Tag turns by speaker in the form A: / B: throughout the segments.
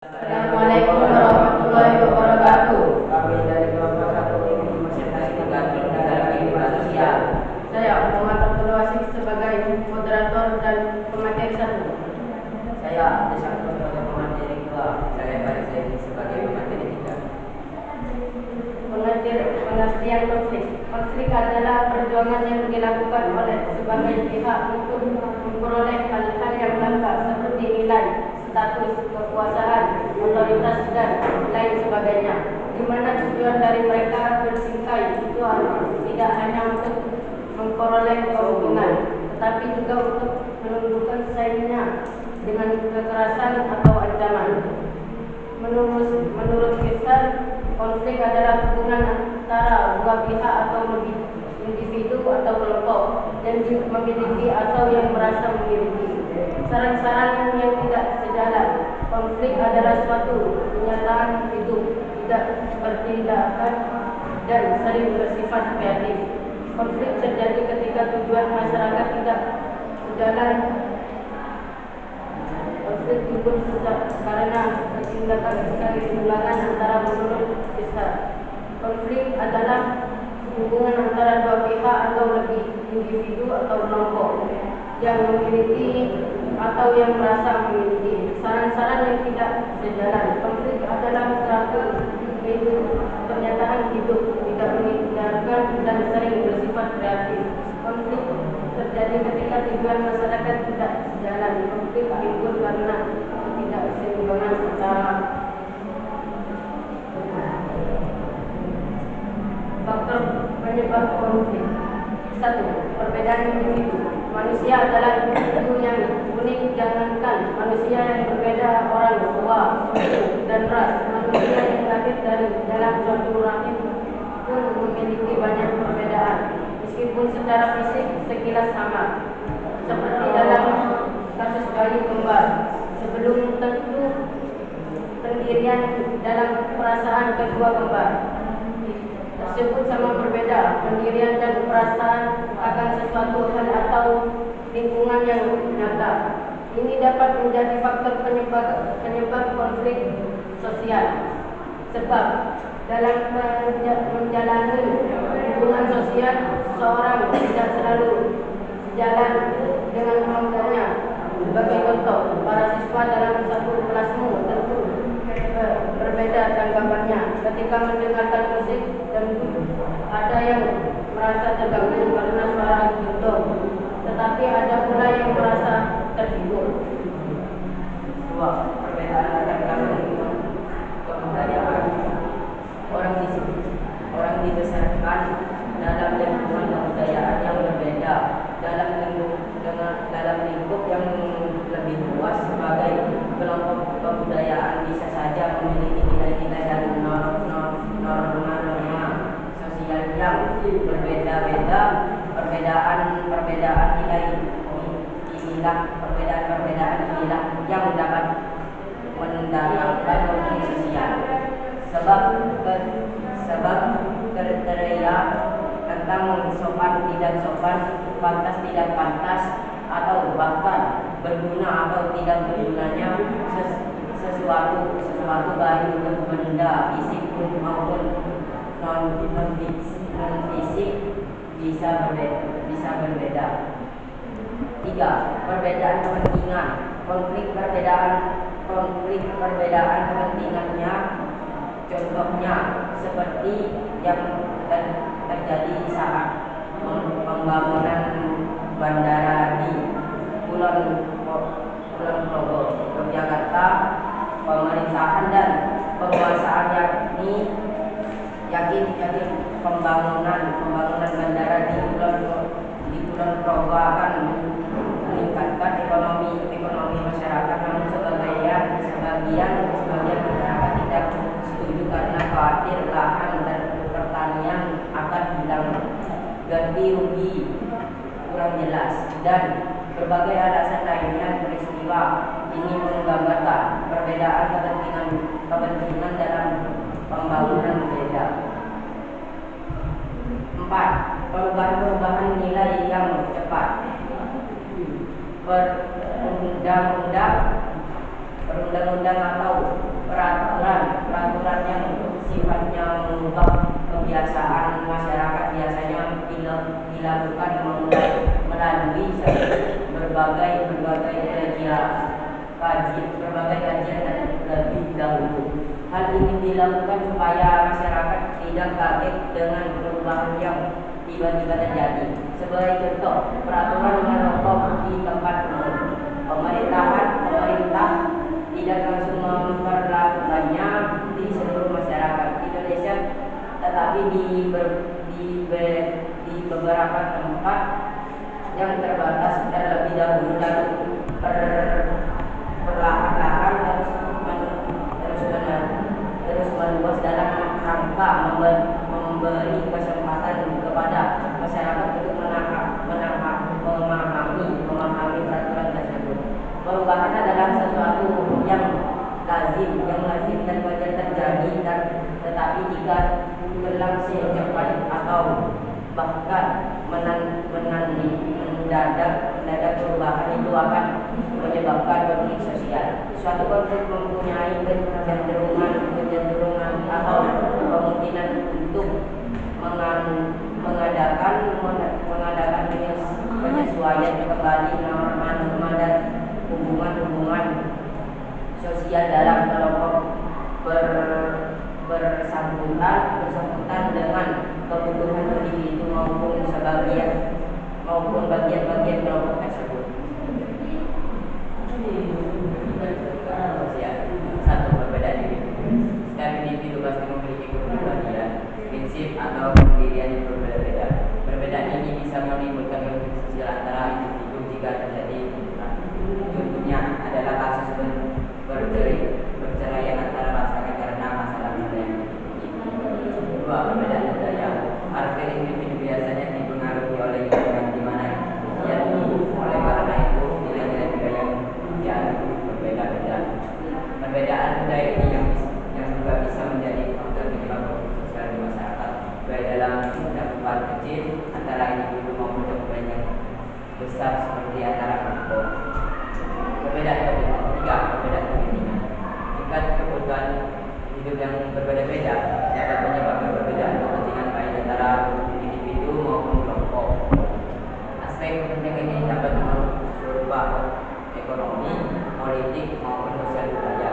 A: Assalamualaikum warahmatullahi wabarakatuh.
B: Kami dari kelompok 1 Universitas Negatif Negara Kehidupan Sosial.
A: Saya Muhammad Abdul Wasik sebagai moderator dan pemateri 1.
B: Saya Abdul Syamsul sebagai pemateri 2. Saya Farid Zaini sebagai pemateri 3.
A: Pengertian konflik. Konflik adalah perjuangan yang dilakukan oleh sebagai pihak untuk memperoleh hal-hal yang langka seperti nilai, status, kekuasaan, otoritas, dan lain sebagainya, di mana tujuan dari mereka bersikai itu tidak hanya untuk memperoleh keuntungan, tetapi juga untuk menundukkan saingnya dengan kekerasan atau ancaman. Menurut Kisar, konflik adalah hubungan antara dua pihak atau lebih individu atau kelompok yang memiliki atau yang merasa memiliki saran-saran yang tidak sejalan. Konflik adalah suatu kenyataan hidup, tidak bertindakan dan sering bersifat kreatif. Konflik terjadi ketika tujuan masyarakat tidak sejalan. Konflik timbul karena keseimbangan antara menurut Kisar. Konflik adalah hubungan antara dua pihak atau lebih individu atau kelompok yang memiliki atau yang merasa memiliki saran-saran yang tidak sejalan. Konflik adalah suatu pernyataan hidup, tidak meninggalkan dan sering bersifat kreatif. Konflik terjadi ketika tujuan masyarakat tidak sejalan. Konflik timbul karena ketidakseimbangan antara faktor penyebab konflik. 1. Perbedaan individu. Manusia adalah individu yang unik. Jangankan manusia yang berbeda orang tua, suku, dan ras, manusia yang lahir dari dalam suatu rahim pun memiliki banyak perbedaan, meskipun secara fisik sekilas sama. Seperti dalam kasus bayi kembar, sebelum tentu pendirian dalam perasaan kedua kembar tersebut sama berbeda. Pendirian dan perasaan akan sesuatu hal atau lingkungan yang nyata. Ini dapat menjadi faktor penyebab konflik sosial. Sebab dalam menjalani hubungan sosial, seorang tidak selalu sejalan dengan kelompoknya. Sebagai contoh, para siswa dalam satu kelasmu tentu berbeda tanggapannya ketika mendengarkan musik, dan ada yang merasa terganggu karena suara gendong, tetapi ada pula yang merasa terhibur.
B: 2. Perbedaan latar belakang kebudayaan. Orang dibesarkan dalam lingkungan kebudayaan yang berbeda, dalam lingkup yang lebih luas. Sebagai kelompok kebudayaan bisa saja memiliki nilai-nilai dan norma-norma sosial yang berbeda-beda. Perbedaan inilah yang dapat mendatangkan konflik sosial. Sebab kriteria tentang sopan tidak sopan, pantas tidak pantas, atau bahkan berguna atau tidak bergunanya sesuatu baik untuk benda fisik maupun non fisik bisa berbeda. 3. Perbedaan kepentingan. Konflik perbedaan kepentingannya, contohnya seperti yang terjadi saat pembangunan bandara di Kulon Progo, Yogyakarta. Pemerintahan dan penguasaan yakin pembangunan bandara di Kulon Progo akan meningkatkan ekonomi masyarakat. Namun sebagian masyarakat tidak setuju karena khawatir lahan dan pertanian akan hilang, ganti rugi kurang jelas, dan berbagai alasan lainnya. Peristiwa ini menggambarkan perbedaan kepentingan dalam pembangunan berbeda. 4. Perubahan nilai yang cepat. Perundang-undang atau peraturan yang sifatnya mengubah kebiasaan masyarakat biasanya dilakukan melalui berbagai kajian dan lebih dahulu. Hal ini dilakukan supaya masyarakat tidak kaget dengan perubahan yang tiba-tiba terjadi. Sebagai contoh, peraturan merokok di tempat umum. Pemerintah tidak langsung memperlakukannya di seluruh masyarakat Indonesia, tetapi di beberapa tempat yang terbatas terlebih dahulu dan perlahan-lahan terus meluas dalam rangka memberi kesempatan kepada masyarakat untuk memahami peraturan tersebut. Perubahan adalah sesuatu yang lazim dan wajar terjadi, tetapi jika berlangsung cepat atau bahkan mendadak perubahan itu akan menyebabkan konflik sosial. Suatu konflik mempunyai kecenderungan atau kemungkinan untuk mengadakan penyesuaian kembali norma-norma dan hubungan sosial dalam kelompok bersangkutan dengan kebutuhan individu maupun bagian-bagian kelompok tersebut. Satu, perbedaan individu. Setiap individu pasti memiliki kepribadian, prinsip atau pendirian yang berbeda-beda. Perbedaan ini bisa menimbulkan konflik sosial antara individu jika terjadi. Contohnya adalah kasus perceraian antara pasangan karena masalah yang dua, perbedaan budaya. Karakter individu biasanya dipengaruhi oleh lingkungan di mana ia tumbuh. Oleh karena itu, nilai-nilai budaya yang berbeda-beda. Perbedaan budaya ini yang juga bisa menjadi faktor penyebab konflik sosial di masyarakat, baik dalam cakupan kecil antara individu maupun cakupan yang besar seperti antara kelompok. Perbedaan kepentingan. Tingkat kebutuhan hidup yang berbeda-beda dapat menyebabkan perbedaan kepentingan baik antara individu maupun kelompok. Aspek kepentingan ini dapat berupa ekonomi, politik maupun sosial budaya.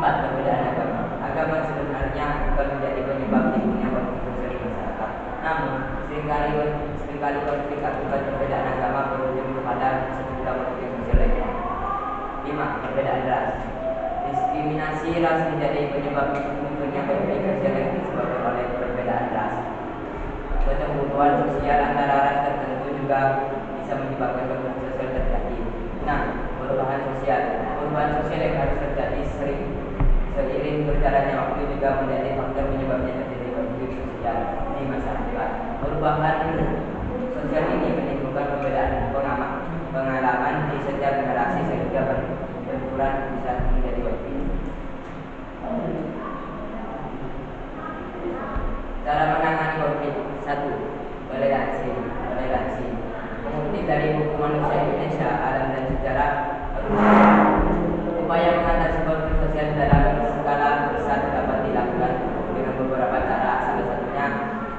B: 4. Perbedaan agama. Agama sebenarnya bukan menjadi penyebab timbulnya konflik sosial di masyarakat. Namun, seringkali konflik akibat perbedaan agama berujung kepada sejumlah konflik sosial lainnya. 5. Perbedaan ras. Diskriminasi ras menjadi penyebab munculnya konflik sosial yang disebabkan oleh perbedaan ras. Kecemburuan sosial antara ras tertentu juga bisa menyebabkan konflik sosial terjadi. 6. Perubahan sosial. Perubahan sosial yang harus terjadi seiring berjalannya waktu juga menjadi faktor penyebabnya terjadi konflik sosial di masyarakat. Perubahan sosial ini menimbulkan perbedaan pengalaman di setiap generasi sehingga benturan bisa menjadi konflik. Cara menangani konflik. 1. Toleransi. Mengutip dari buku Manusia Indonesia, Alam dan Sejarah, upaya mengatasi konflik sosial dalam skala besar dapat dilakukan dengan beberapa cara. Salah satunya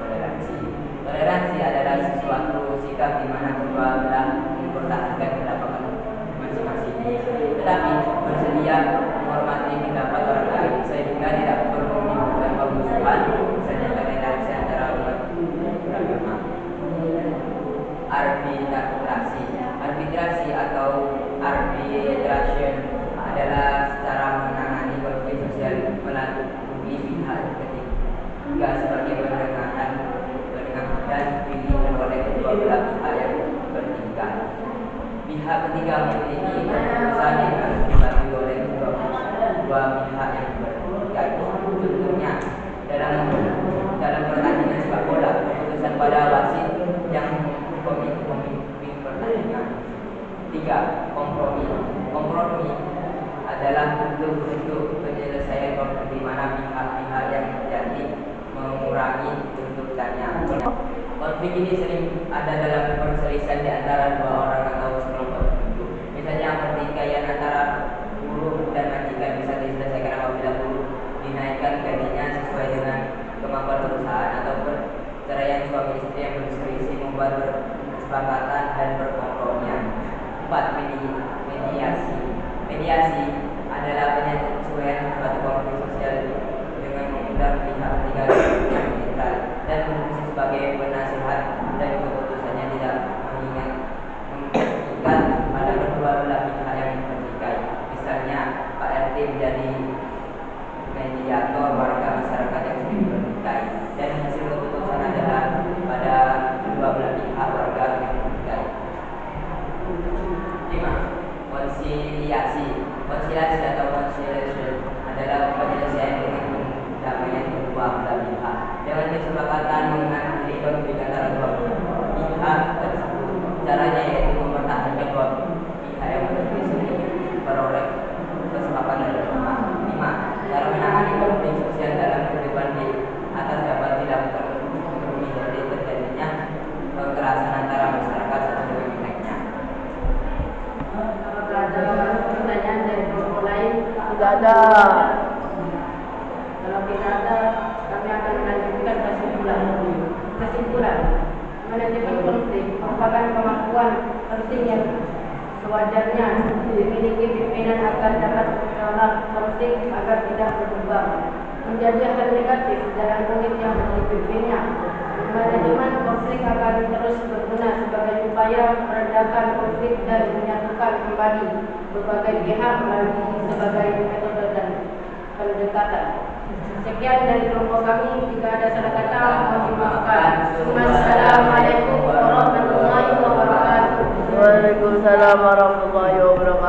B: toleransi. Toleransi adalah sesuatu sikap di mana kedua belah mempertahankan pendapat masing-masing, tetapi bersedia menghormati pendapat orang lain sehingga tidak perlu menimbulkan permusuhan. Misalnya toleransi antara umat beragama. Arbitrasi atau arbitration adalah cara menangani konflik sosial melalui pihak ketiga sebagai pendengaran dan pilihan oleh kedua belah pihak yang bertingkat. Pihak ketiga memiliki keputusan yang harus dibagi oleh kedua pihak yang bertingkat. Contohnya dalam pertandingan sepak bola, keputusan pada wasit yang memimpin pertandingan. 3. Kompromi adalah bentuk penyelesaian konflik di mana pihak-pihak yang terjadi mengurangi tuntutannya. Konflik ini sering ada dalam perselisihan di antara dua orang atau sekelompok tertentu. Misalnya pertikaian antara buruh dan majikan bisa diselesaikan apabila buruh dinaikkan membuat kesepakatan dan berkompromi. 4. Mediasi. Mediasi adalah penyesuaian suatu konflik sosial dengan mengundang pihak ketiga yang netral dan berfungsi sebagai penasihat, dan keputusannya tidak mengikat pada kedua belah pihak yang bertikai. Misalnya, Pak RT menjadi mediator warga masyarakat yang sedang bertikai, dan hasil keputusan adalah pada kedua belah pihak warga yang bertikai. 5. Konsiliasi. Konsiliasi atau conciliation adalah penyelesaian dengan pendamaian kedua belah pihak dengan kesepakatan mengakhiri konflik antara dua pihak tersebut. Caranya yaitu mempertahankan dua pihak yang berselisih beroleh kesepakatan bersama. 5. Cara menangani konflik sosial dalam kehidupan di atas dapat dilakukan untuk menghindari terjadinya kekerasan antara masyarakat satu dengan lainnya.
A: Apakah ada pertanyaan dari kelompok lain?
C: Tidak ada.
A: Kalau tidak ada, kami akan melanjutkan kesimpulan. Manajemen konflik merupakan kemampuan penting yang sewajarnya dimiliki pimpinan agar dapat mengelola konflik agar tidak berkembang menjadi hal negatif dalam unit yang dipimpinnya. Manajemen konflik akan terus berguna sebagai upaya meredakan konflik dan menyatukan kembali berbagai pihak melalui sebagai metode dan pendekatan. Sekian dari kelompok kami. Jika ada salah kata, mohon dimaafkan. Wassalamualaikum warahmatullahi wabarakatuh.
C: Waalaikumsalam warahmatullahi wabarakatuh.